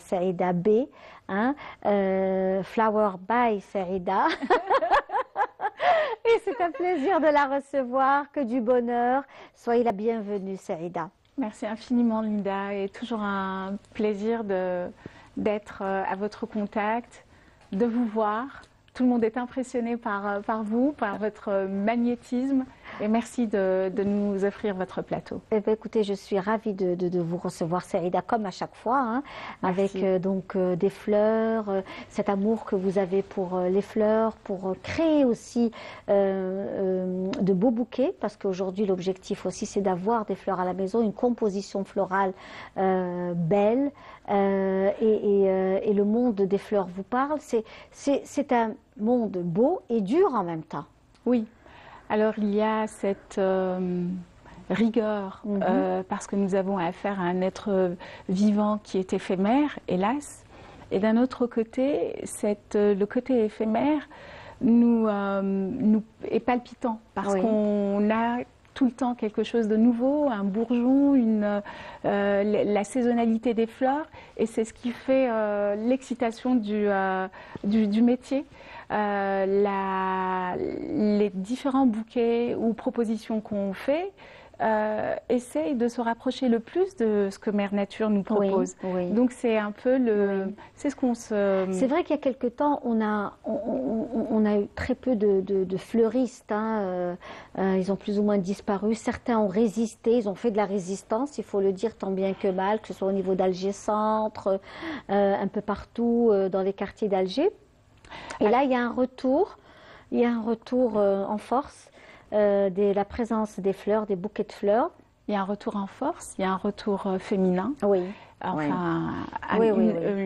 Saïda B, hein, Flower by Saïda. Et c'est un plaisir de la recevoir, que du bonheur. Soyez la bienvenue, Saïda. Merci infiniment, Linda, et toujours un plaisir d'être à votre contact, de vous voir. Tout le monde est impressionné par vous, par votre magnétisme, et merci de nous offrir votre plateau. Eh bien, écoutez, je suis ravie de vous recevoir, Saïda, comme à chaque fois, hein, avec des fleurs, cet amour que vous avez pour les fleurs, pour créer aussi de beaux bouquets, parce qu'aujourd'hui, l'objectif aussi, c'est d'avoir des fleurs à la maison, une composition florale belle, et le monde des fleurs vous parle. C'est un monde beau et dur en même temps. Oui. Alors il y a cette rigueur parce que nous avons affaire à un être vivant qui est éphémère, hélas. Et d'un autre côté, le côté éphémère nous est palpitant parce qu'on a tout le temps quelque chose de nouveau, un bourgeon, la saisonnalité des fleurs, et c'est ce qui fait l'excitation du métier. Les différents bouquets ou propositions qu'on fait essayent de se rapprocher le plus de ce que Mère Nature nous propose. Oui, oui. Donc c'est un peu c'est ce qu'on se... C'est vrai qu'il y a quelque temps, on a eu très peu de fleuristes. Hein, ils ont plus ou moins disparu. Certains ont résisté, ils ont fait de la résistance, il faut le dire tant bien que mal, que ce soit au niveau d'Alger Centre, un peu partout dans les quartiers d'Alger. Et là, il y a un retour en force de la présence des fleurs, des bouquets de fleurs. Il y a un retour en force, il y a un retour féminin. Oui. Enfin, oui.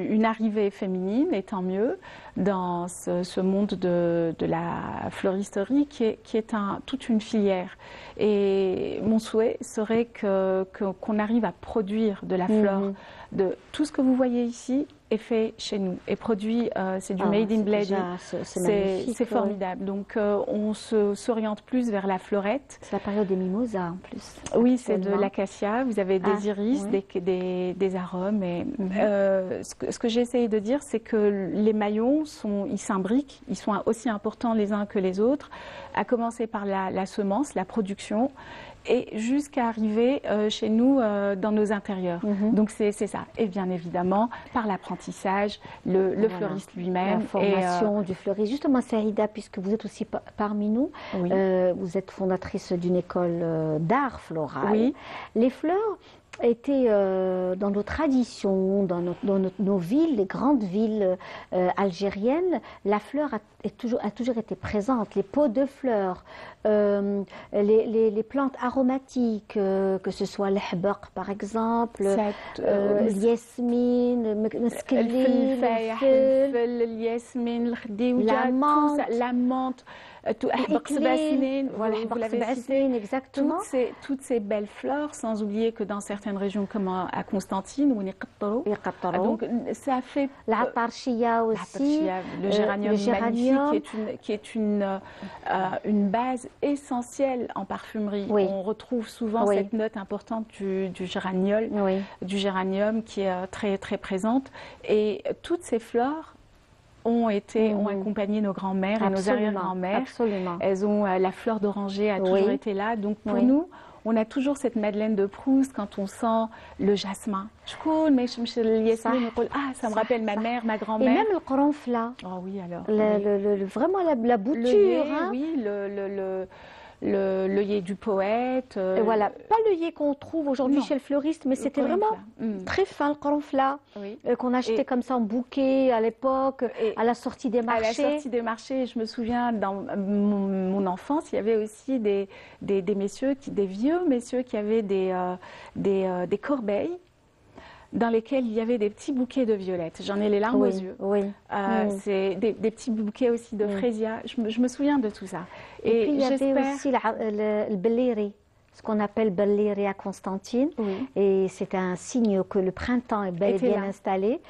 Une arrivée féminine, et tant mieux, dans ce monde de la floristerie qui est toute une filière. Et mon souhait serait qu'on arrive à produire de la fleur. De tout ce que vous voyez ici est fait chez nous, et produit, c'est du made in bled. C'est formidable. Donc on s'oriente plus vers la fleurette. C'est la période des mimosas en plus. Oui, c'est de l'acacia, vous avez des iris, des arômes. Et, ce que j'ai essayé de dire, c'est que les maillons, ils s'imbriquent, ils sont aussi importants les uns que les autres, à commencer par la semence, la production, et jusqu'à arriver chez nous dans nos intérieurs. Donc c'est ça. Et bien évidemment, par l'apprentissage, le fleuriste lui-même. La formation du fleuriste. Justement, Saïda, puisque vous êtes aussi parmi nous, vous êtes fondatrice d'une école d'art floral. Oui. Les fleurs étaient dans nos traditions, dans nos villes, les grandes villes algériennes, la fleur a toujours été présente. Les pots de fleurs, les plantes aromatiques, que ce soit l'hbaq par exemple, l'yasmine, la menthe, exactement. Toutes ces belles fleurs, sans oublier que dans certaines régions comme à Constantine ou donc ça fait l'atarshiya aussi, le géranium magnifique qui est une base essentielle en parfumerie. On retrouve souvent cette note importante du géranium qui est très très présente, et toutes ces fleurs ont accompagné nos grands-mères et nos arrière-grands-mères. Elles ont la fleur d'oranger a toujours été là. Donc pour nous, on a toujours cette Madeleine de Proust quand on sent le jasmin. Ça me rappelle ma mère, ma grand-mère. Et même le qaranfla. Oh oui, alors. Vraiment la bouture. L'œillet du poète. Et voilà, pas l'œillet qu'on trouve aujourd'hui chez le fleuriste, mais c'était vraiment très fin, le qaranfla, qu'on achetait comme ça en bouquet à l'époque, à la sortie des marchés. À la sortie des marchés, je me souviens, dans mon enfance, il y avait aussi des vieux messieurs qui avaient des corbeilles dans lesquels il y avait des petits bouquets de violettes. J'en ai les larmes aux yeux. C'est des petits bouquets aussi de frésia. Je me souviens de tout ça. Et puis il y avait aussi le belliri, ce qu'on appelle belliri à Constantine. Et c'est un signe que le printemps est bel et bien installé.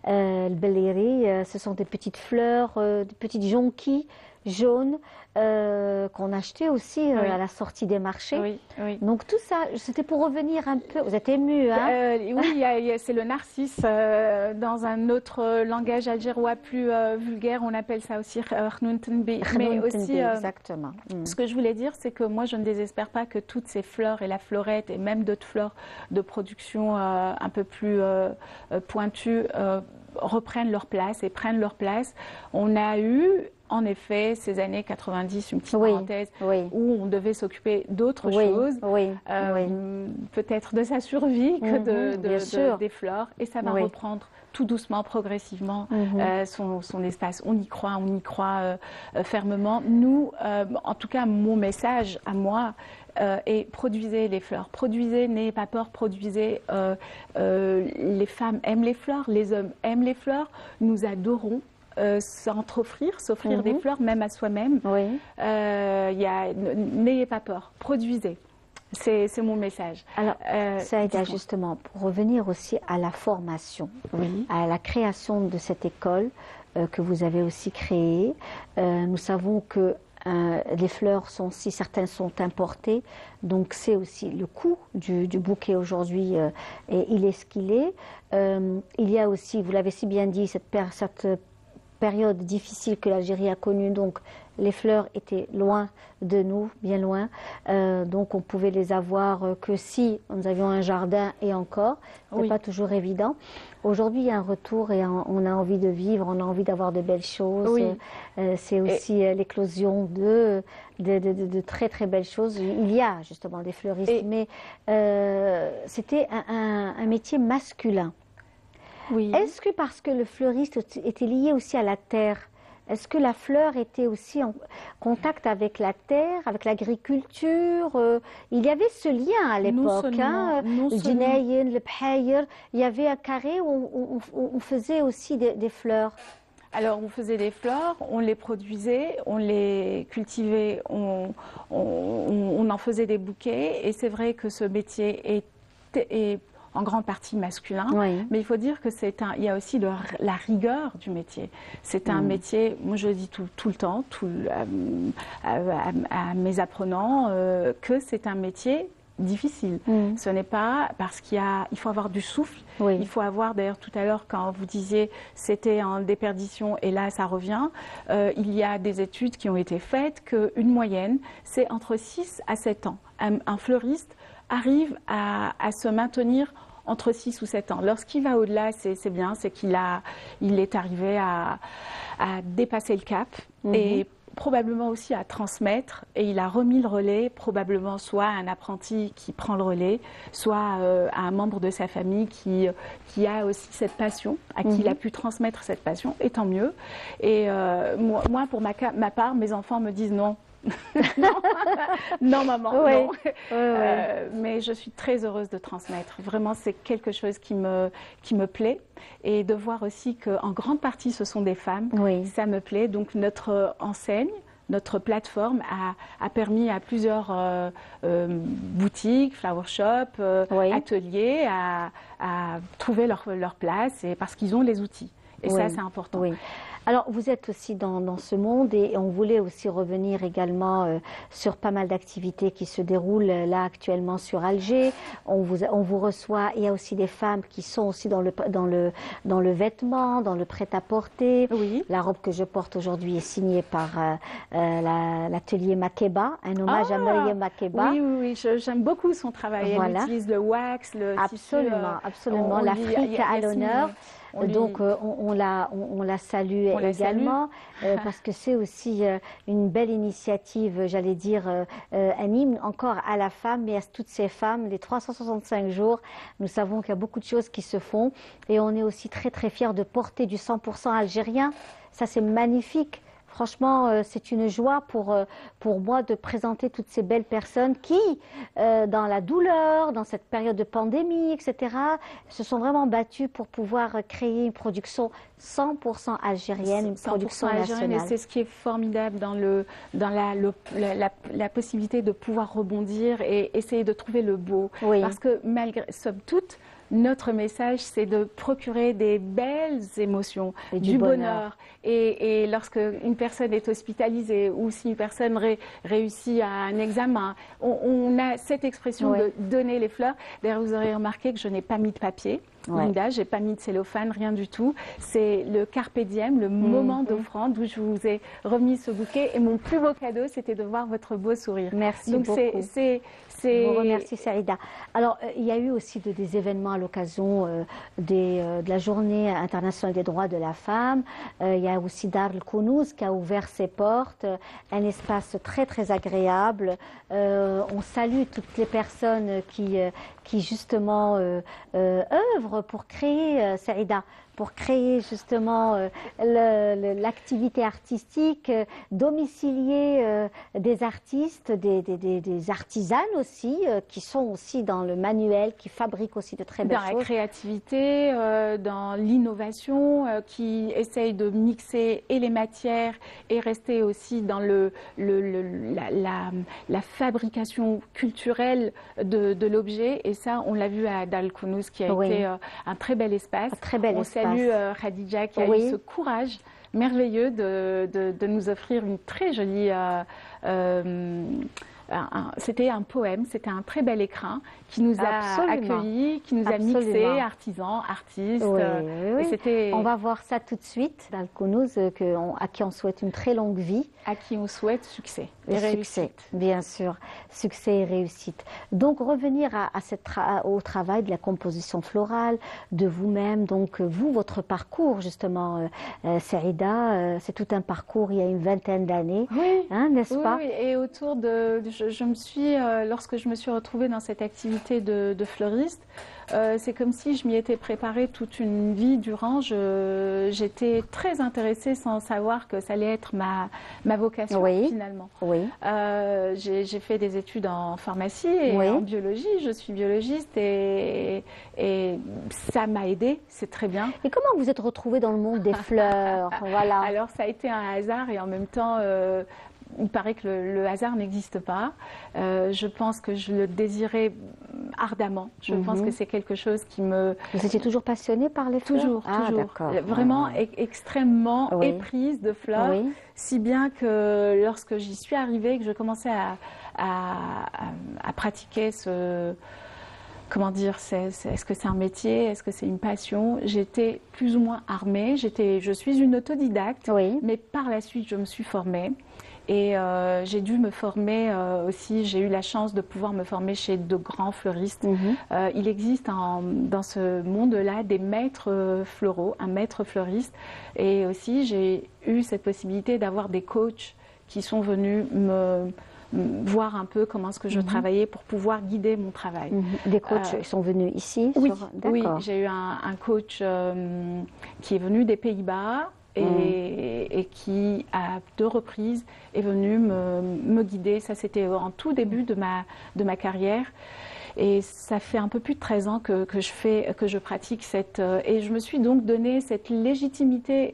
Le belliri, ce sont des petites fleurs, des petites jonquilles jaunes qu'on achetait aussi à la sortie des marchés. Oui, oui. Donc tout ça, c'était pour revenir un peu. Vous êtes émue, hein? Oui, c'est le narcisse. Dans un autre langage algérois plus vulgaire, on appelle ça aussi Khnountenbi. Mais aussi, exactement. Ce que je voulais dire, c'est que moi, je ne désespère pas que toutes ces fleurs et la fleurette et même d'autres fleurs de production un peu plus pointues reprennent leur place et prennent leur place. On a eu en effet ces années 90, une petite parenthèse, où on devait s'occuper d'autres choses, peut-être de sa survie que des fleurs, et ça va reprendre tout doucement, progressivement son espace. On y croit fermement. Nous, en tout cas, mon message à moi, et produisez les fleurs. Produisez, n'ayez pas peur, produisez. Les femmes aiment les fleurs, les hommes aiment les fleurs. Nous adorons s'offrir des fleurs, même à soi-même. N'ayez pas peur, produisez. C'est mon message. Alors, Saïda, justement, pour revenir aussi à la formation, à la création de cette école que vous avez aussi créée, nous savons que les fleurs sont, si certaines sont importées, donc c'est aussi le coût du bouquet aujourd'hui, et il est ce qu'il est. Il y a aussi, vous l'avez si bien dit, cette période difficile que l'Algérie a connue, donc les fleurs étaient loin de nous, bien loin, donc on pouvait les avoir que si nous avions un jardin, et encore, c'est pas toujours évident. Aujourd'hui, il y a un retour et on a envie de vivre, on a envie d'avoir de belles choses. C'est aussi l'éclosion de très très belles choses. Il y a justement des fleuristes, mais c'était un métier masculin. Est-ce que parce que le fleuriste était lié aussi à la terre, est-ce que la fleur était aussi en contact avec la terre, avec l'agriculture? Il y avait ce lien à l'époque. Le Djinayen, le Bhaïr, il y avait un carré où on faisait aussi des fleurs. Alors, on faisait des fleurs, on les produisait, on les cultivait, on en faisait des bouquets. Et c'est vrai que ce métier est en grande partie masculin, mais il faut dire que il y a aussi la rigueur du métier. C'est un métier, moi je le dis tout le temps, à mes apprenants, que c'est un métier difficile. Ce n'est pas parce qu'il faut avoir du souffle, il faut avoir, d'ailleurs tout à l'heure quand vous disiez c'était en déperdition et là ça revient, il y a des études qui ont été faites qu'une moyenne c'est entre 6 à 7 ans. Un fleuriste arrive à se maintenir entre 6 ou 7 ans. Lorsqu'il va au-delà, c'est bien, c'est qu'il est arrivé à dépasser le cap et probablement aussi à transmettre, et il a remis le relais, probablement soit à un apprenti qui prend le relais, soit à un membre de sa famille qui a aussi cette passion, à qui il a pu transmettre cette passion, et tant mieux. Et moi, pour ma part, mes enfants me disent non. non maman, non. Mais je suis très heureuse de transmettre. Vraiment, c'est quelque chose qui me plaît, et de voir aussi qu'en grande partie ce sont des femmes, ça me plaît. Donc notre enseigne, notre plateforme a permis à plusieurs boutiques, flower shop, ateliers à trouver leur place, et parce qu'ils ont les outils. Et ça, c'est important. Alors, vous êtes aussi dans ce monde, et on voulait aussi revenir également sur pas mal d'activités qui se déroulent là actuellement sur Alger. On vous reçoit. Il y a aussi des femmes qui sont aussi dans le vêtement, dans le prêt-à-porter. La robe que je porte aujourd'hui est signée par l'atelier Makeba, un hommage à Mariam Makeba. Oui, j'aime beaucoup son travail. Elle utilise le wax, le tissu. Absolument. L'Afrique à l'honneur. Donc on la salue également, parce que c'est aussi une belle initiative, j'allais dire, un hymne encore à la femme, mais à toutes ces femmes, les 365 jours. Nous savons qu'il y a beaucoup de choses qui se font, et on est aussi très très fiers de porter du 100% algérien. Ça, c'est magnifique. Franchement, c'est une joie pour moi de présenter toutes ces belles personnes qui, dans la douleur, dans cette période de pandémie, etc., se sont vraiment battues pour pouvoir créer une production 100% algérienne, une production nationale. Et c'est ce qui est formidable dans la possibilité de pouvoir rebondir et essayer de trouver le beau. Parce que somme toute, notre message, c'est de procurer des belles émotions, du bonheur. Et lorsque une personne est hospitalisée ou si une personne réussit à un examen, on a cette expression de donner les fleurs. D'ailleurs, vous aurez remarqué que je n'ai pas mis de papier. Linda, j'ai pas mis de cellophane, rien du tout. C'est le carpe diem, le moment d'offrande où je vous ai remis ce bouquet. Et mon plus beau cadeau, c'était de voir votre beau sourire. Merci beaucoup. Je vous remercie, Saïda. Alors, il y a eu aussi des événements à l'occasion de la Journée internationale des droits de la femme. Il y a aussi Dar el-Kounouz qui a ouvert ses portes, un espace très très agréable. On salue toutes les personnes qui justement œuvrent pour créer, Saïda, pour créer justement l'activité artistique, domicilier des artistes, des artisanes aussi, qui sont aussi dans le manuel, qui fabriquent aussi de très belles choses. Dans la créativité, dans l'innovation, qui essayent de mixer et les matières et rester aussi dans la fabrication culturelle de l'objet. Et ça, on l'a vu à Dar el-Kounouz, qui a été un très bel espace. Un très bel espace. Salue Khadija qui a eu ce courage merveilleux de nous offrir une très jolie... c'était un poème, c'était un très bel écrin qui nous a accueillis, qui nous a mixés, artisans, artistes. Et on va voir ça tout de suite. Dar el-Kounouz, à qui on souhaite une très longue vie. À qui on souhaite succès et réussite. Bien sûr, succès et réussite. Donc revenir au travail de la composition florale, de vous-même. Donc vous, votre parcours justement, Saïda, c'est tout un parcours il y a une vingtaine d'années, n'est-ce pas? Oui, et autour de... Je me suis, lorsque je me suis retrouvée dans cette activité de fleuriste, c'est comme si je m'y étais préparée toute une vie durant. J'étais très intéressée sans savoir que ça allait être ma vocation finalement. J'ai fait des études en pharmacie et en biologie. Je suis biologiste et ça m'a aidée, c'est très bien. Et comment vous êtes retrouvée dans le monde des fleurs? Voilà. Alors ça a été un hasard et en même temps... il paraît que le hasard n'existe pas. Je pense que je le désirais ardemment. Je pense que c'est quelque chose qui me... Vous étiez toujours passionnée par les fleurs? Toujours. Vraiment extrêmement éprise de fleurs. Si bien que lorsque j'y suis arrivée, que je commençais à pratiquer ce... Comment dire, est-ce que c'est un métier, est-ce que c'est une passion? J'étais plus ou moins armée. Je suis une autodidacte, mais par la suite, je me suis formée. Et j'ai dû me former aussi, j'ai eu la chance de pouvoir me former chez de grands fleuristes. Il existe dans ce monde-là des maîtres floraux, un maître fleuriste. Et aussi, j'ai eu cette possibilité d'avoir des coachs qui sont venus me voir un peu comment est-ce que je travaillais pour pouvoir guider mon travail. Des coachs sont venus ici? Oui, j'ai eu un coach qui est venu des Pays-Bas. Et qui, à 2 reprises, est venu me guider. Ça, c'était en tout début de ma carrière. Et ça fait un peu plus de 13 ans que je pratique et je me suis donc donné cette légitimité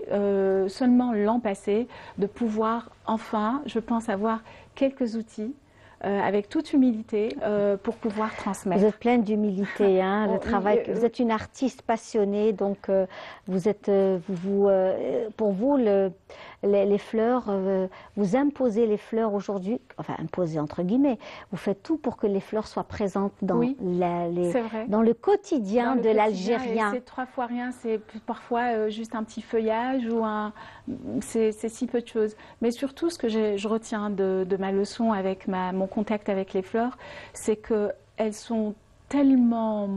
seulement l'an passé de pouvoir enfin, je pense, avoir quelques outils avec toute humilité pour pouvoir transmettre. Vous êtes pleine d'humilité, le travail. Vous êtes une artiste passionnée, donc vous êtes, pour vous, les fleurs, vous imposez les fleurs aujourd'hui, enfin imposez entre guillemets. Vous faites tout pour que les fleurs soient présentes dans dans le quotidien de l'Algérien. C'est 3 fois rien, c'est parfois juste un petit feuillage ou c'est si peu de choses. Mais surtout, ce que je retiens de ma leçon avec mon contact avec les fleurs, c'est qu'elles sont tellement...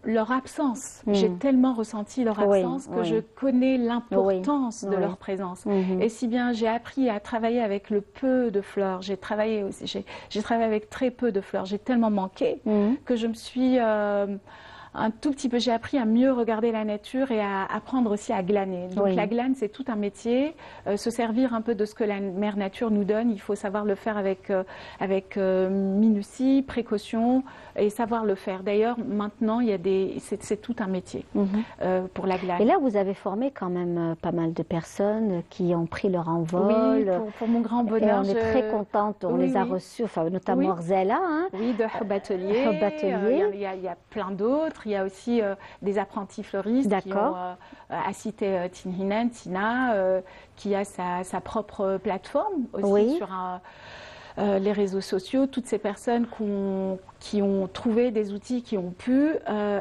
Leur absence, j'ai tellement ressenti leur absence que je connais l'importance de leur présence. Et si bien j'ai appris à travailler avec le peu de fleurs, j'ai travaillé avec très peu de fleurs, j'ai tellement manqué que je me suis un tout petit peu, j'ai appris à mieux regarder la nature et à apprendre aussi à glaner. Donc la glane, c'est tout un métier. Se servir un peu de ce que la mère nature nous donne, il faut savoir le faire avec minutie, précaution et savoir le faire. D'ailleurs, maintenant, c'est tout un métier pour la glane. Et là, vous avez formé quand même pas mal de personnes qui ont pris leur envol. Oui, pour mon grand bonheur. Et on est très contente, on les a reçus, enfin, notamment Rzela. Hein. Oui, de Hub Atelier. Il y a plein d'autres. Il y a aussi des apprentis fleuristes qui ont à citer Tinhinan, Tina, qui a sa propre plateforme aussi sur les réseaux sociaux. Toutes ces personnes qui ont trouvé des outils, qui ont pu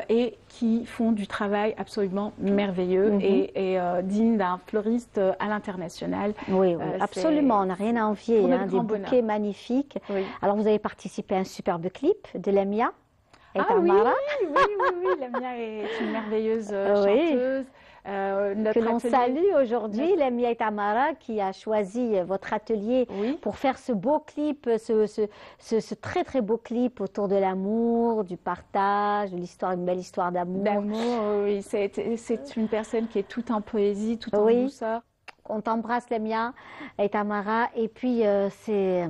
et qui font du travail absolument merveilleux et digne d'un fleuriste à l'international. Oui, absolument, on n'a rien à envier, hein, des bouquets magnifiques. Oui. Alors vous avez participé à un superbe clip de Lamia et Tamara. Oui, Lamia est une merveilleuse chanteuse. Que l'on salue aujourd'hui, Lamia et Tamara, qui a choisi votre atelier pour faire ce beau clip, ce très très beau clip autour de l'amour, du partage, de l'histoire, une belle histoire d'amour. Oui, c'est une personne qui est tout en poésie, tout en douceur. On t'embrasse, Lamia et Tamara, et puis c'est...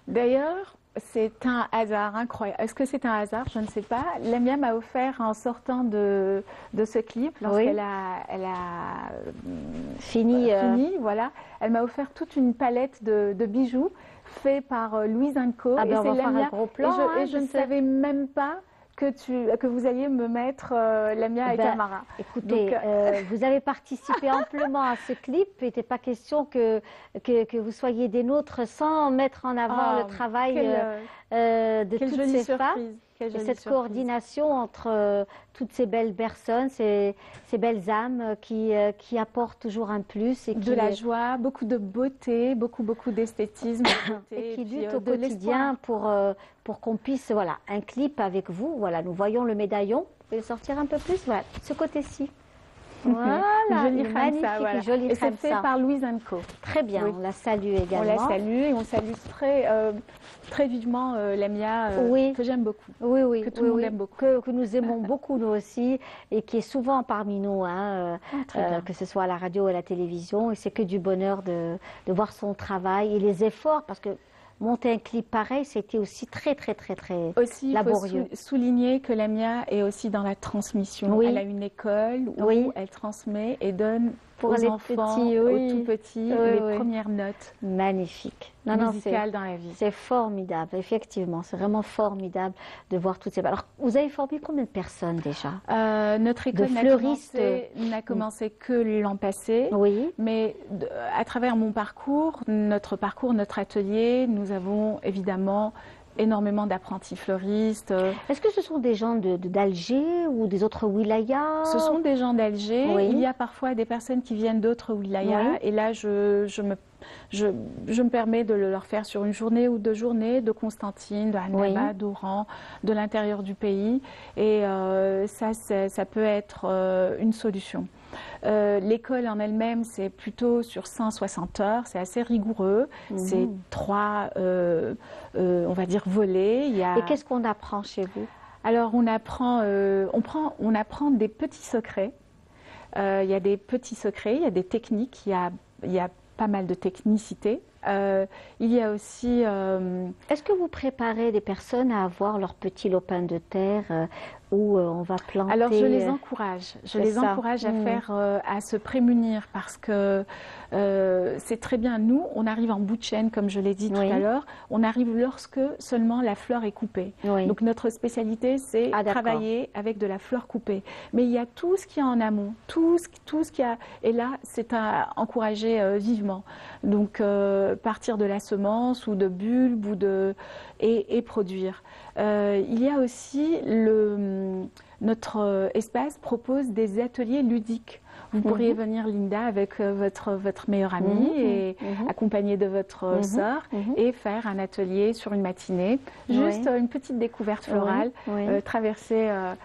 D'ailleurs, c'est un hasard incroyable. Est-ce que c'est un hasard? Je ne sais pas. Lamia m'a offert en sortant de ce clip, lorsqu'elle a fini, voilà, elle m'a offert toute une palette de bijoux faits par Louise Co. Ah ben, on va faire un gros plan, et je ne savais même pas que vous alliez me mettre Lamia et Tamara. Écoutez, donc, vous avez participé amplement à ce clip. Il n'était pas question que vous soyez des nôtres sans mettre en avant le travail de toutes ces femmes. Et cette coordination entre toutes ces belles personnes, ces belles âmes qui apportent toujours un plus. Et de la joie, beaucoup de beauté, beaucoup d'esthétisme. Et qui luttent au quotidien pour qu'on puisse, voilà, un clip avec vous. Voilà, nous voyons le médaillon. Vous pouvez le sortir un peu plus, voilà, ce côté-ci. Voilà, magnifique, joli et c'est fait par Louise Co. Très bien, on la salue également. On la salue et on salue très vivement Lamia, que j'aime beaucoup. Oui, que tout le monde aime beaucoup. Que nous aimons beaucoup nous aussi et qui est souvent parmi nous, hein, que ce soit à la radio ou à la télévision. Et c'est que du bonheur de voir son travail et les efforts, parce que monter un clip pareil, c'était aussi très laborieux. Il faut souligner que Lamia est aussi dans la transmission. Elle a une école où elle transmet et donne pour aux enfants, aux tout petits, les premières notes magnifiques musicales dans la vie. C'est formidable, effectivement. C'est vraiment formidable de voir toutes ces... Alors, vous avez formé combien de personnes déjà? Notre école n'a commencé que l'an passé. Oui. Mais à travers mon parcours, notre atelier, nous avons évidemment énormément d'apprentis fleuristes. Est-ce que ce sont des gens d'Alger ou des autres wilayas? Ce sont des gens d'Alger. Il y a parfois des personnes qui viennent d'autres wilayas. Et là, je me permets de le leur faire sur une journée ou 2 journées, de Constantine, de Annaba, d'Oran, de l'intérieur du pays. Et ça peut être une solution. L'école en elle-même, c'est plutôt sur 160 heures, c'est assez rigoureux. C'est 3, on va dire, volets. Et qu'est-ce qu'on apprend chez vous? Alors, on apprend des petits secrets. Il y a des petits secrets, il y a des techniques, il y a pas mal de technicité. Il y a aussi... Est-ce que vous préparez des personnes à avoir leur petit lopin de terre où on va planter? Alors je les encourage. Je les encourage à faire, à se prémunir parce que c'est très bien. Nous, on arrive en bout de chaîne, comme je l'ai dit tout à l'heure. On arrive lorsque seulement la fleur est coupée. Donc notre spécialité, c'est travailler avec de la fleur coupée. Mais il y a tout ce qu'il y a en amont, tout ce qu'il y a. Et là, c'est à encourager vivement. Donc partir de la semence ou de bulbe et produire. Il y a aussi notre espace propose des ateliers ludiques. Vous pourriez venir, Linda, avec votre meilleure amie et accompagnée de votre sœur et faire un atelier sur une matinée. Juste une petite découverte florale, traverser un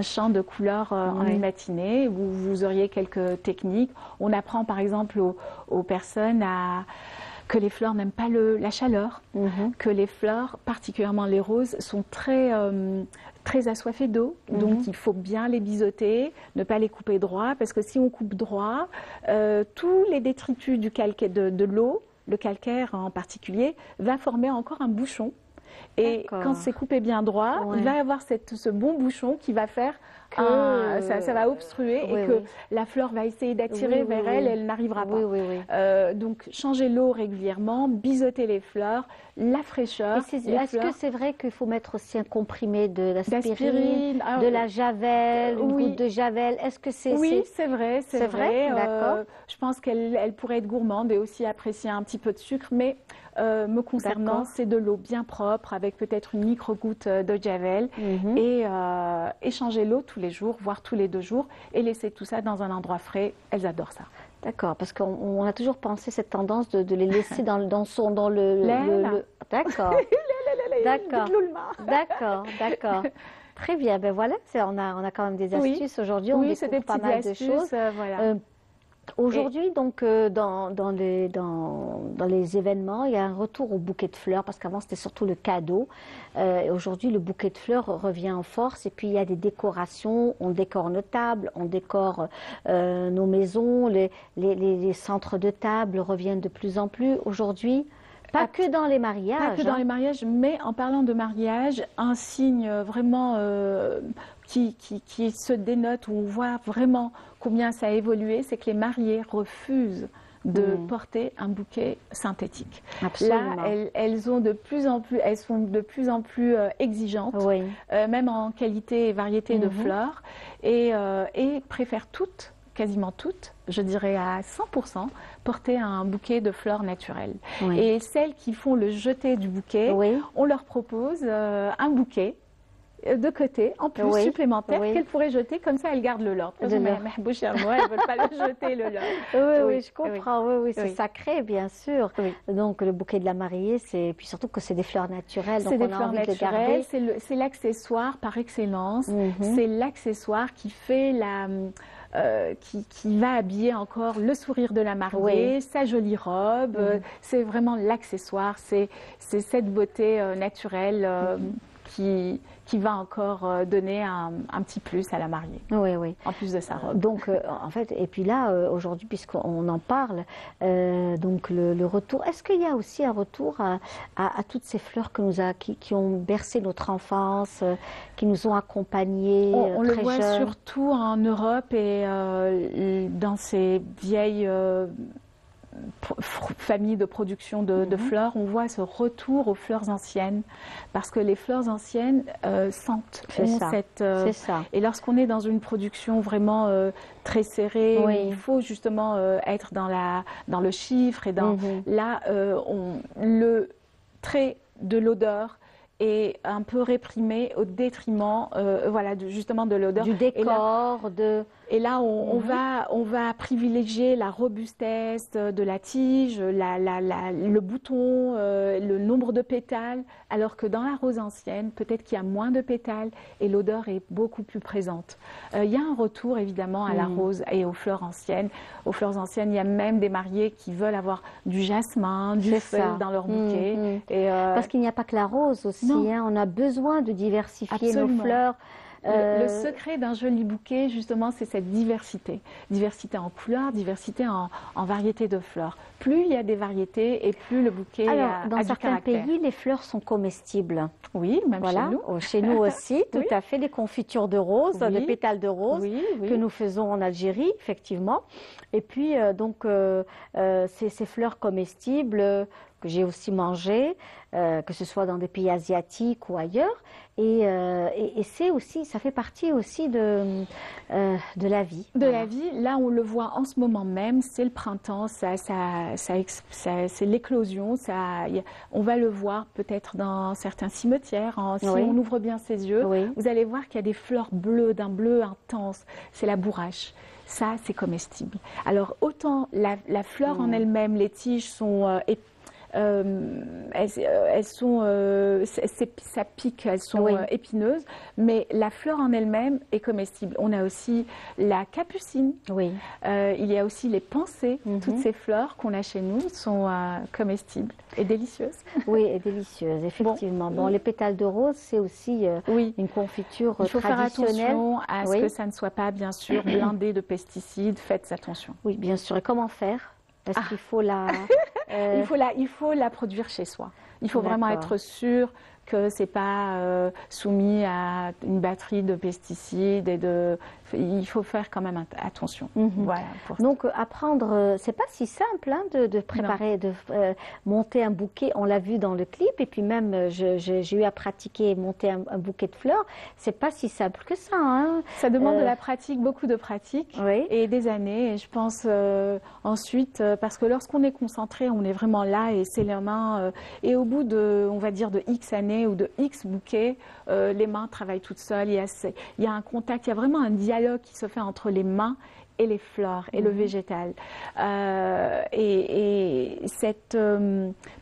champ de couleurs en une matinée où vous auriez quelques techniques. On apprend par exemple aux personnes que les fleurs n'aiment pas la chaleur, que les fleurs, particulièrement les roses, sont très assoiffées d'eau, donc il faut bien les biseauter, ne pas les couper droit, parce que si on coupe droit, tous les détritus de l'eau, le calcaire en particulier, va former encore un bouchon. Et quand c'est coupé bien droit, il va y avoir ce bon bouchon qui va faire que ça va obstruer et que la fleur va essayer d'attirer vers elle, elle n'arrivera pas. Donc changer l'eau régulièrement, biseauter les fleurs, la fraîcheur. Est-ce que c'est vrai qu'il faut mettre aussi un comprimé d'aspirine, de la javel, une goutte de javel? Est-ce que c'est... Oui, c'est vrai, c'est vrai. D'accord. Je pense qu'elle pourrait être gourmande et aussi apprécier un petit peu de sucre, mais me concernant, c'est de l'eau bien propre avec peut-être une micro-goutte de javel et changer l'eau tous les jours, voire tous les 2 jours et laisser tout ça dans un endroit frais. Elles adorent ça. D'accord, parce qu'on a toujours pensé cette tendance de les laisser dans le D'accord. D'accord. Très bien, ben voilà, on a quand même des astuces aujourd'hui, on découvre pas mal de choses. Aujourd'hui, donc, dans les événements, il y a un retour au bouquet de fleurs, parce qu'avant, c'était surtout le cadeau. Aujourd'hui, le bouquet de fleurs revient en force. Et puis, il y a des décorations. On décore nos tables, on décore nos maisons. Les centres de table reviennent de plus en plus. Aujourd'hui, pas que dans les mariages. Pas que dans les mariages, mais en parlant de mariage, un signe vraiment qui se dénote, où on voit vraiment combien ça a évolué, c'est que les mariés refusent de porter un bouquet synthétique. Absolument. Là, elles sont de plus en plus exigeantes, même en qualité et variété de fleurs, et préfèrent quasiment toutes, je dirais à 100%, porter un bouquet de fleurs naturelles. Et celles qui font le jeté du bouquet, on leur propose un bouquet de côté, en plus supplémentaire, qu'elles pourraient jeter, comme ça elles gardent le leur. Elles ne veulent pas le jeter, le leur. Oui, je comprends, c'est sacré, bien sûr. Donc le bouquet de la mariée, puis surtout que c'est des fleurs naturelles, donc on a envie de le garder. C'est l'accessoire par excellence, c'est l'accessoire qui fait qui va habiller encore le sourire de la mariée, sa jolie robe. C'est vraiment l'accessoire, c'est cette beauté naturelle qui va encore donner un petit plus à la mariée. En plus de sa robe. Donc, en fait, et puis là, aujourd'hui, puisqu'on en parle, donc le retour, est-ce qu'il y a aussi un retour à toutes ces fleurs qui ont bercé notre enfance, qui nous ont accompagnés on le voit surtout en Europe et dans ces vieilles famille de production de fleurs, on voit ce retour aux fleurs anciennes, parce que les fleurs anciennes sentent. C'est ça. Et lorsqu'on est dans une production vraiment très serrée, où il faut justement être dans le chiffre et là, le trait de l'odeur est un peu réprimé au détriment justement de l'odeur. Du décor, Et là, on va privilégier la robustesse de la tige, le bouton, le nombre de pétales, alors que dans la rose ancienne, peut-être qu'il y a moins de pétales et l'odeur est beaucoup plus présente. Il y a un retour évidemment à la rose et aux fleurs anciennes. Aux fleurs anciennes, il y a même des mariés qui veulent avoir du jasmin, du feuille dans leur bouquet. Parce qu'il n'y a pas que la rose aussi, on a besoin de diversifier nos fleurs. Le secret d'un joli bouquet, justement, c'est cette diversité. Diversité en couleurs, diversité en variétés de fleurs. Plus il y a des variétés et plus le bouquet a du caractère. Dans certains pays, les fleurs sont comestibles. Oui, même chez nous. Chez nous aussi, tout à fait. Les confitures de rose, les pétales de rose que nous faisons en Algérie, effectivement. Et puis, ces fleurs comestibles que j'ai aussi mangées, que ce soit dans des pays asiatiques ou ailleurs. Et c'est aussi, ça fait partie aussi de la vie. La vie, là on le voit en ce moment même, c'est le printemps, c'est l'éclosion. On va le voir peut-être dans certains cimetières. Si on ouvre bien ses yeux, vous allez voir qu'il y a des fleurs bleues, d'un bleu intense. C'est la bourrache. Ça, c'est comestible. Alors autant la fleur en elle-même, les tiges sont ça pique, elles sont épineuses, mais la fleur en elle-même est comestible. On a aussi la capucine, il y a aussi les pensées. Toutes ces fleurs qu'on a chez nous sont comestibles et délicieuses. Oui, et délicieuses, effectivement. Bon, les pétales de rose, c'est aussi une confiture traditionnelle. Il faut faire attention à ce que ça ne soit pas, bien sûr, blindé de pesticides. Faites attention. Oui, bien sûr. Et comment faire? Est-ce qu'il faut la... il faut la produire chez soi. Il faut vraiment être sûr que ce n'est pas soumis à une batterie de pesticides il faut faire quand même attention. Voilà, donc apprendre, c'est pas si simple de préparer, de monter un bouquet. On l'a vu dans le clip et puis même j'ai eu à pratiquer monter un bouquet de fleurs. C'est pas si simple que ça. Ça demande de la pratique, beaucoup de pratique et des années. Et je pense ensuite parce que lorsqu'on est concentré, on est vraiment là et c'est les mains. Et au bout de, on va dire, de X années ou de X bouquets, les mains travaillent toutes seules. Il y a un contact, il y a vraiment un dialogue qui se fait entre les mains et les fleurs et le végétal. Et cette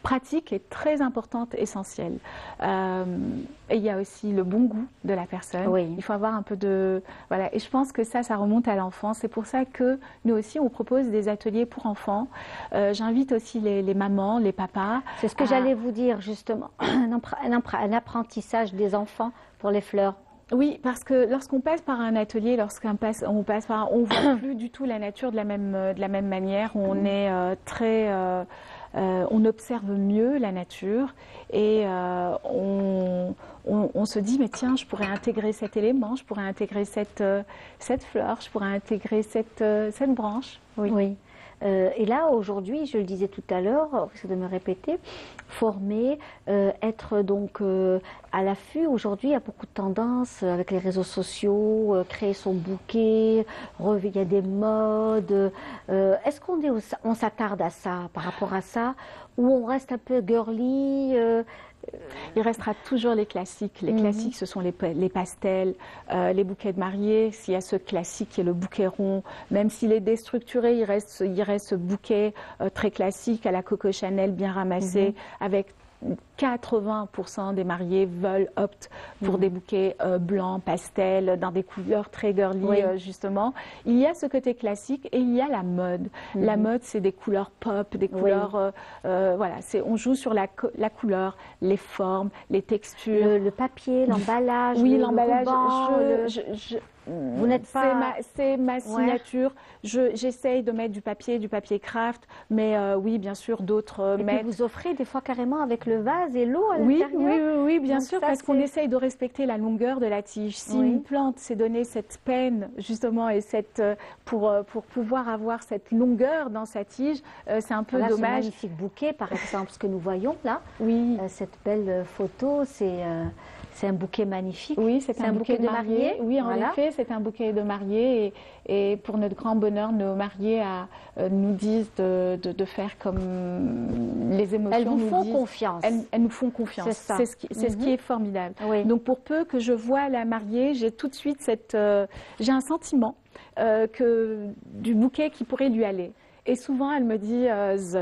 pratique est très importante, essentielle. Et il y a aussi le bon goût de la personne. Il faut avoir un peu de... Voilà. Et je pense que ça remonte à l'enfance. C'est pour ça que nous aussi, on propose des ateliers pour enfants. J'invite aussi les mamans, les papas. C'est ce que j'allais vous dire, justement. Un apprentissage des enfants pour les fleurs. Oui, parce que lorsqu'on passe par un atelier, on voit plus du tout la nature de la même manière. On est on observe mieux la nature et on se dit mais tiens, je pourrais intégrer cet élément, je pourrais intégrer cette fleur, je pourrais intégrer cette branche. Oui. Et là, aujourd'hui, je le disais tout à l'heure, au risque de me répéter, former, être donc à l'affût. Aujourd'hui, il y a beaucoup de tendances avec les réseaux sociaux, créer son bouquet, il y a des modes. Est-ce qu'on s'attarde à ça, par rapport à ça, ou on reste un peu girly Il restera toujours les classiques. Les classiques, ce sont les pastels, les bouquets de mariée. S'il y a ce classique qui est le bouquet rond, même s'il est déstructuré, il reste ce bouquet très classique à la Coco Chanel, bien ramassé, avec 80% des mariés optent pour des bouquets blancs, pastels, dans des couleurs très girly, justement. Il y a ce côté classique et il y a la mode. La mode, c'est des couleurs pop, des couleurs... voilà, on joue sur la couleur, les formes, les textures. Le papier, l'emballage. Oui, l'emballage. Vous n'êtes pas... C'est ma signature. J'essaye de mettre du papier craft, mais oui, bien sûr, d'autres mettent... Et puis vous offrez des fois carrément avec le vase et l'eau à l'intérieur. Oui, bien sûr, parce qu'on essaye de respecter la longueur de la tige. Si une plante s'est donné cette peine, justement, et pour pouvoir avoir cette longueur dans sa tige, c'est un peu dommage. Ce magnifique bouquet, par exemple, ce que nous voyons là, cette belle photo, c'est un bouquet magnifique. Oui, c'est un bouquet de mariée. Oui, en effet, c'est un bouquet de mariée. Et pour notre grand bonheur, nos mariés nous disent de faire comme les émotions. Elles vous font confiance. Elles nous font confiance. C'est ce qui est formidable. Donc pour peu que je vois la mariée, j'ai tout de suite j'ai un sentiment du bouquet qui pourrait lui aller. Et souvent, elles me disent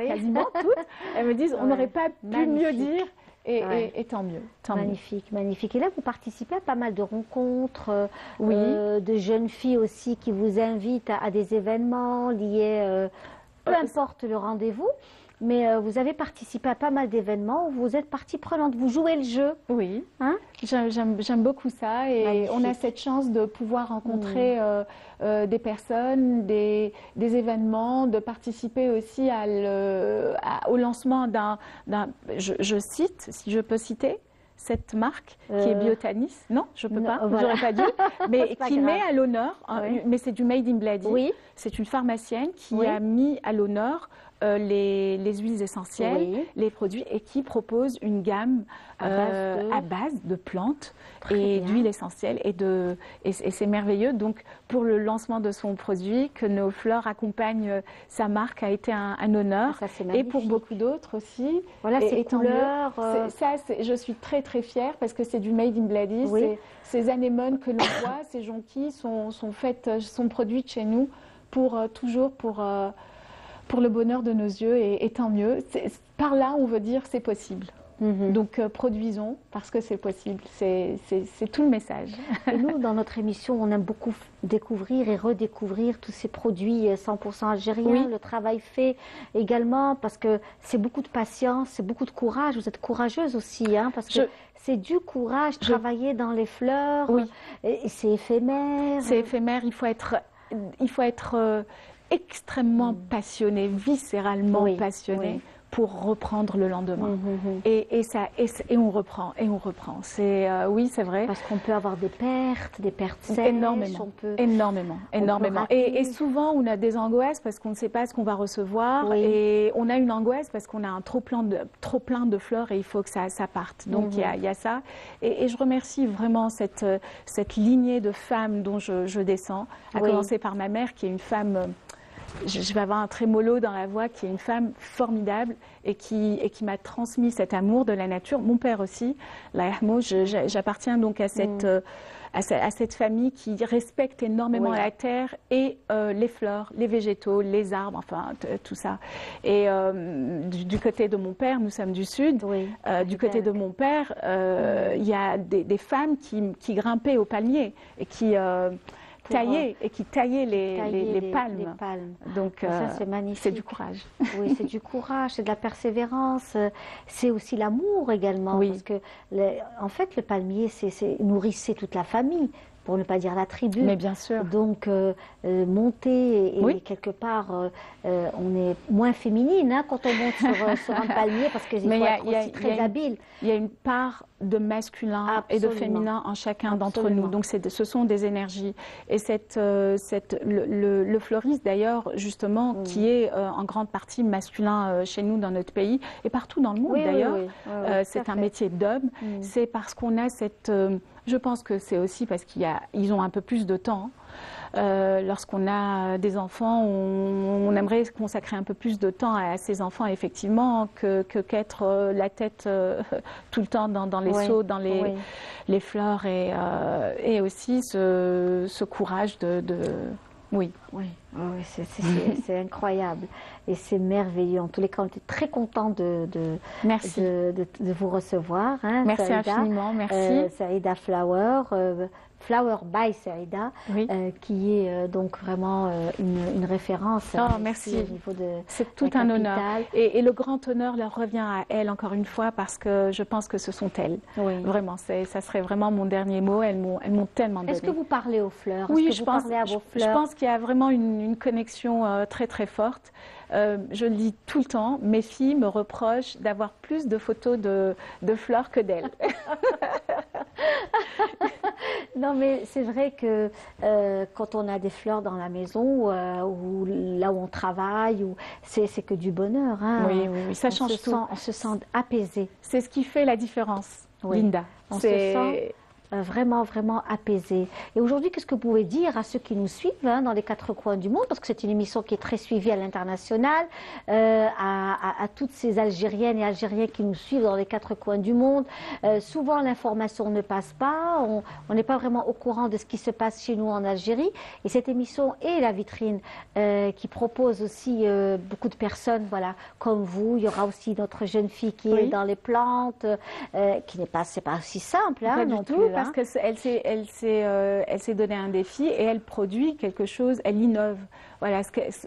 quasiment toutes. Elles me disent, on n'aurait pas pu mieux dire. Et tant mieux. Magnifique, magnifique. Et là, vous participez à pas mal de rencontres, de jeunes filles aussi qui vous invitent à des événements liés, peu importe le rendez-vous. Mais vous avez participé à pas mal d'événements où vous êtes partie prenante, vous jouez le jeu. Oui, j'aime beaucoup ça et magnifique. On a cette chance de pouvoir rencontrer des personnes, des événements, de participer aussi au lancement je cite, si je peux citer, cette marque qui est Biotanis. Non, je ne peux pas, je n'aurais pas dit, mais qui met à l'honneur, mais c'est du Made in Blady. Oui. C'est une pharmacienne qui a mis à l'honneur les huiles essentielles, les produits, et qui propose une gamme à base de plantes et d'huiles essentielles. Et c'est merveilleux. Donc, pour le lancement de son produit, que nos fleurs accompagnent sa marque a été un honneur. Et pour beaucoup d'autres aussi. Voilà, ces couleurs. Je suis très, très fière parce que c'est du Made in Blady. Ces anémones que l'on voit, ces jonquilles sont produites chez nous toujours pour pour le bonheur de nos yeux et tant mieux. Par là, on veut dire c'est possible. Donc produisons parce que c'est possible, c'est tout le message. Et nous, dans notre émission, on aime beaucoup découvrir et redécouvrir tous ces produits 100% algériens, le travail fait également, parce que c'est beaucoup de patience, c'est beaucoup de courage. Vous êtes courageuse aussi, hein, parce que c'est du courage, travailler dans les fleurs, et c'est éphémère. C'est éphémère, il faut être extrêmement passionné, viscéralement passionné. Pour reprendre le lendemain. Et on reprend, et on reprend. Oui, c'est vrai. Parce qu'on peut avoir des pertes sèches. Énormément. Et souvent, on a des angoisses parce qu'on ne sait pas ce qu'on va recevoir. Et on a une angoisse parce qu'on a un trop plein de fleurs et il faut que ça parte. Donc, il y a ça. Et je remercie vraiment cette lignée de femmes dont je descends, à commencer par ma mère, qui est une femme... Je vais avoir un trémolo dans la voix, qui est une femme formidable et qui m'a transmis cet amour de la nature. Mon père aussi, j'appartiens donc à cette famille qui respecte énormément la terre et les fleurs, les végétaux, les arbres, enfin tout ça. Et du côté de mon père, nous sommes du sud, du côté de mon père, il y a des femmes qui grimpaient au palmier et qui taillaient les palmes. Donc ça, c'est magnifique. C'est du courage. Oui, c'est du courage, c'est de la persévérance, c'est aussi l'amour également, parce que en fait le palmier, nourrissait toute la famille, pour ne pas dire la tribu. Mais bien sûr. Donc monter et quelque part on est moins féminine quand on monte sur un palmier, parce qu'il faut être aussi très habile. Il y a une part de masculin et de féminin en chacun d'entre nous. Donc ce sont des énergies. Et le fleuriste d'ailleurs, justement, qui est en grande partie masculin chez nous dans notre pays et partout dans le monde d'ailleurs, c'est un métier d'homme. C'est parce qu'on a cette... je pense que c'est aussi parce qu'ils ont un peu plus de temps. Lorsqu'on a des enfants, on aimerait consacrer un peu plus de temps à ces enfants, effectivement, qu'être la tête tout le temps dans les seaux, dans les fleurs, et aussi ce courage de... Oui. C'est incroyable et c'est merveilleux. En tous les cas, on était très contents de vous recevoir. Hein, merci Saïda, infiniment, merci. Saïda Flower. Flower by Saïda, qui est donc vraiment une référence. Merci. C'est tout un honneur. Et le grand honneur leur revient à elle, encore une fois, parce que je pense que ce sont elles. Vraiment, ça serait vraiment mon dernier mot. Elles m'ont tellement donné. Est-ce que vous parlez aux fleurs? Oui, je pense qu'il y a vraiment une connexion très très forte. Je le dis tout le temps, mes filles me reprochent d'avoir plus de photos de fleurs que d'elles. Non, mais c'est vrai que quand on a des fleurs dans la maison ou là où on travaille, c'est que du bonheur. Hein. Oui, ça change tout. On se sent apaisé. C'est ce qui fait la différence, Linda. On se sent vraiment, vraiment apaisé. Et aujourd'hui, qu'est-ce que vous pouvez dire à ceux qui nous suivent dans les 4 coins du monde, parce que c'est une émission qui est très suivie à l'international, à toutes ces Algériennes et Algériens qui nous suivent dans les 4 coins du monde. Souvent, l'information ne passe pas, on n'est pas vraiment au courant de ce qui se passe chez nous en Algérie. Et cette émission est la vitrine qui propose aussi beaucoup de personnes, voilà, comme vous. Il y aura aussi notre jeune fille qui est dans les plantes, qui n'est pas, c'est pas si simple non plus. Parce qu'elle s'est donné un défi et elle produit quelque chose, elle innove. Voilà,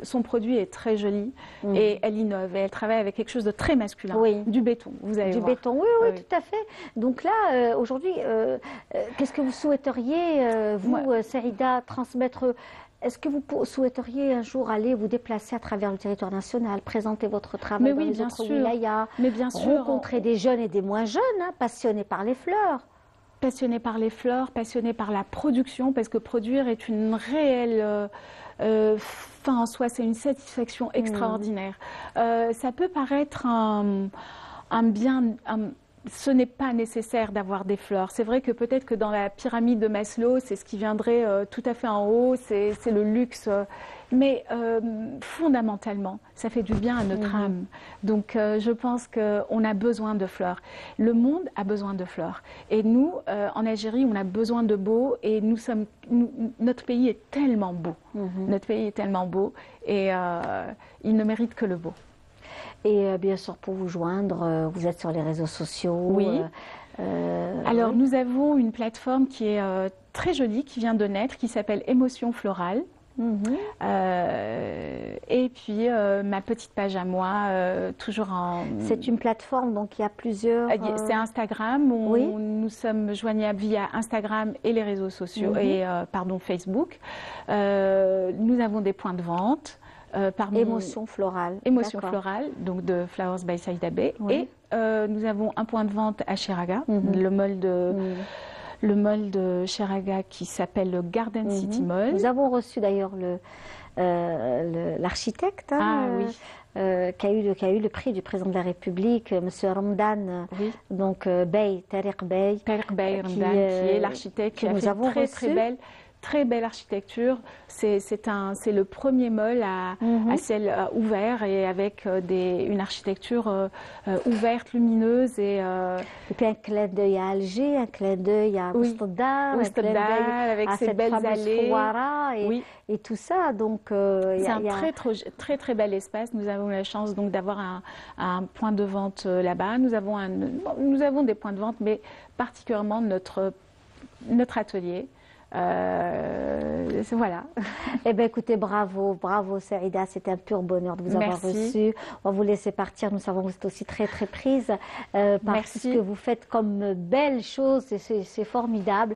son produit est très joli et elle innove. Et elle travaille avec quelque chose de très masculin, du béton, vous allez voir. Du béton, oui, tout à fait. Donc là, aujourd'hui, qu'est-ce que vous souhaiteriez, Saïda, transmettre? Est-ce que vous souhaiteriez un jour aller vous déplacer à travers le territoire national, présenter votre travail dans les autres wilayas, rencontrer des jeunes et des moins jeunes, passionnés par les fleurs? Passionnée par les fleurs, passionnée par la production, parce que produire est une réelle fin en soi, c'est une satisfaction extraordinaire. Ça peut paraître ce n'est pas nécessaire d'avoir des fleurs. C'est vrai que peut-être que dans la pyramide de Maslow, c'est ce qui viendrait tout à fait en haut, c'est le luxe. Mais fondamentalement, ça fait du bien à notre âme. Donc je pense qu'on a besoin de fleurs. Le monde a besoin de fleurs. Et nous, en Algérie, on a besoin de beau. Et notre pays est tellement beau. Notre pays est tellement beau. Et il ne mérite que le beau. Et bien sûr, pour vous joindre, vous êtes sur les réseaux sociaux. Oui. Alors, nous avons une plateforme qui est très jolie, qui vient de naître, qui s'appelle Émotion Florale. Et puis, ma petite page à moi, toujours en... C'est une plateforme, donc il y a plusieurs... C'est Instagram. Nous sommes joignables via Instagram et les réseaux sociaux, Facebook. Nous avons des points de vente. Émotion Florale. Émotion Florale, donc de Flowers by Saïda Bey. Et nous avons un point de vente à Cheraga, le mall de Cheraga qui s'appelle le Garden City Mall. Nous avons reçu d'ailleurs l'architecte qui a eu le prix du président de la République, M. Ramdan, donc Tariq Bey. Tariq Bey Ramdan, qui est l'architecte qui a fait très belle architecture. C'est le premier mall à ciel ouvert et avec une architecture ouverte, lumineuse. Et puis un clin d'œil à Alger, un clin d'œil à Oustedar, avec ses belles allées. Et tout ça. Donc, c'est un très bel espace. Nous avons la chance donc d'avoir un point de vente là-bas. Nous avons des points de vente, mais particulièrement notre atelier. Voilà. Eh bien, écoutez, bravo Saïda, c'était un pur bonheur de vous avoir reçu. On va vous laisser partir. Nous savons que vous êtes aussi très prise par ce que vous faites comme belle chose. C'est formidable.